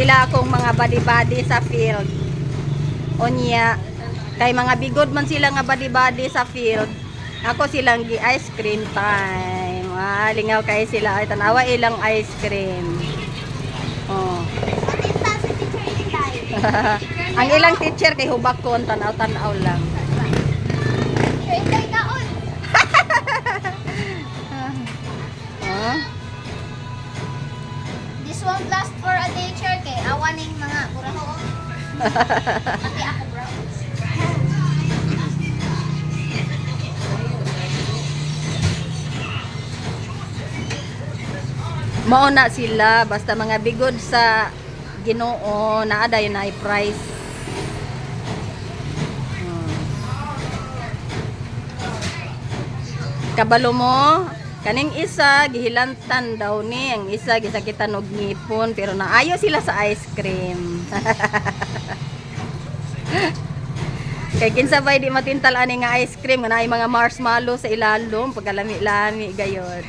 sila akong mga body-body sa field. Onya, kay mga bigod man sila nga body-body sa field. Ako silang gi-ice cream time. Lingaw kay sila ay tanawa ilang ice cream. Oh. Ang ilang teacher kay hubakon tanaw-tanaw lang. This won't last for a day, chair kay awaning mga buraho. Pati ako, bro. Mauna sila basta mga bigod sa Ginoo naa dayon ay price. Kabalo mo kaning isa gihilantan daw ni ang isa gisakitan og ngipon pero naayo sila sa ice cream. Kay kinsa bay di matintal ani nga ice cream nga naay mga marshmallow sa ilalom pagkalami-lami gayod.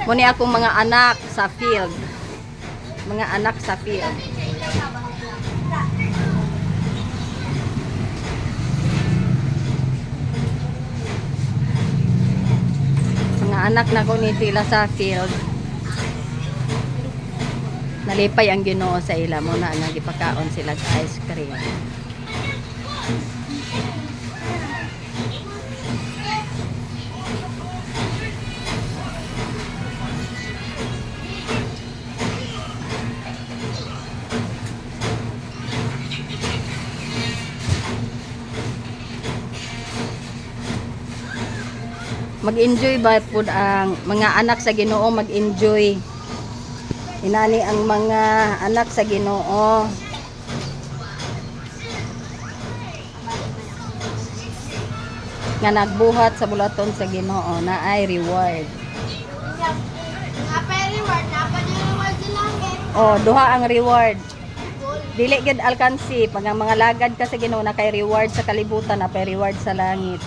Muni akong mga anak sa field. Mga anak sa field. Mga anak na ko ni sila sa field. Nalipay ang Ginoo sa ila mo na nagipakaon sila sa ice cream. Mag-enjoy ba po ang mga anak sa Ginoo, mag-enjoy. Inani ang mga anak sa Ginoo. Nga nagbuhat sa bulaton sa Ginoo na ay reward. Oh, duha ang reward. Dili gid alkansi pag ang mga lagad ka sa Ginoo na kay reward sa kalibutan na kay reward sa langit.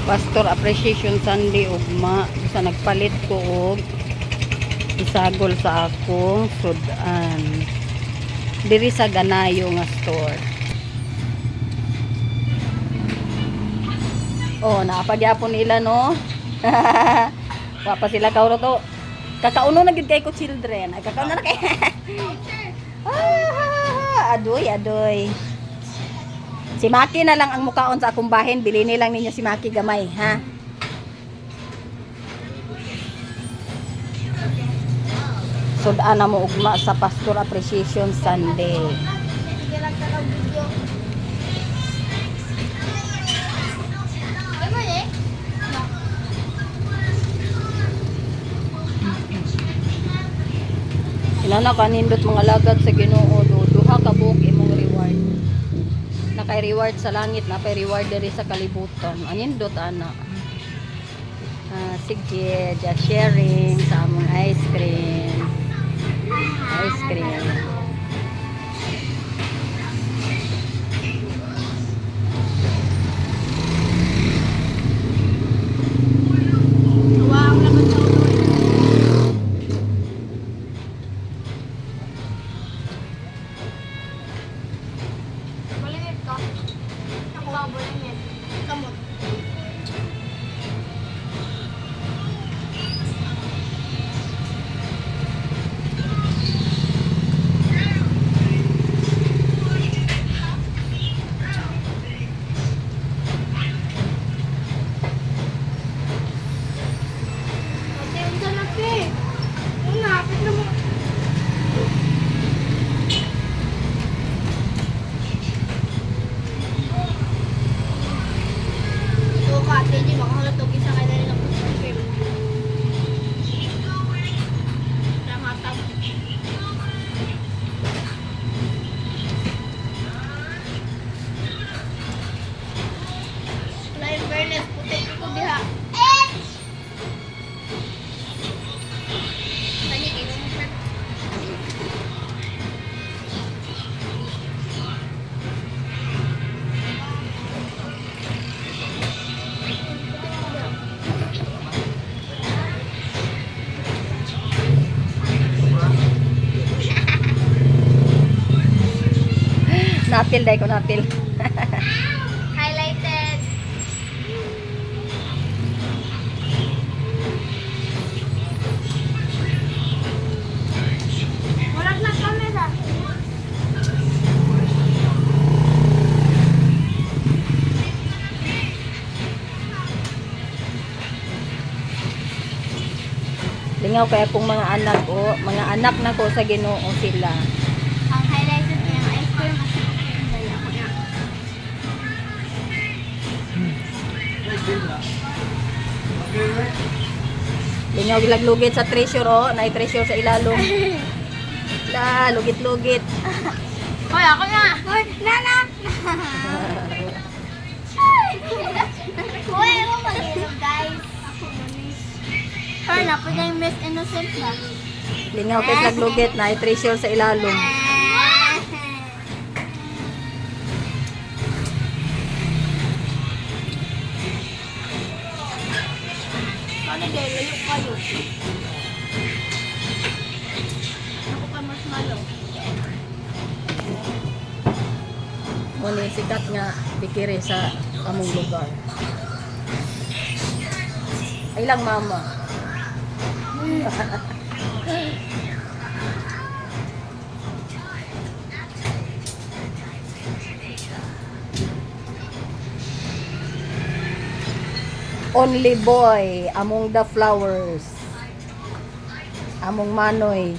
Pastor Appreciation Sunday ugma sa nagpalit ko og isagol sa akong sudan diri sa Ganayo nga store. Oh, naapagyapon nila no. Wa pa sila kauro to. Kakauno na gid kay ko children. Ay kakauno na kay. Adoy. Si Maki na lang ang mukaon sa akong bahin. Bilhin lang ninyo si Maki gamay, ha? Sudaan na mo ugma sa Pastor Appreciation Sunday. Sila na kanindot mga lagad sa Ginoo. Duha ka buok imong reward. Nakay reward sa langit, nakay reward diri sa kalibutan. Anindot ana. Sige, just sharing sa among ice cream. Ice cream. Wow, laman sa ulo. Bulinit ko. Ako ba bulinit? Kamot. Napil day ko napil. Highlighted. Wala na camera. Lingaw kaya kung mga anak ko, mga anak na ko sa Ginoo sila. Ang highlighted niya, ice cream at yung daya ko na. Lingaw gilaglugit sa treasure oh, na treasure sa ilalom. La, lugit-lugit. Hoy, ako na! Hoy, nana! Hoy, ako mag-ilog, guys. Hoy, napo na yung Miss Innocent na. Lingaw kay laglugit na treasure sa ilalom. Ano kayo? Layo kayo. Ako pa marshmallow. Muna sikat nga bikiri sa among lugar. Ay lang mama. Only boy among the flowers. Among manoy.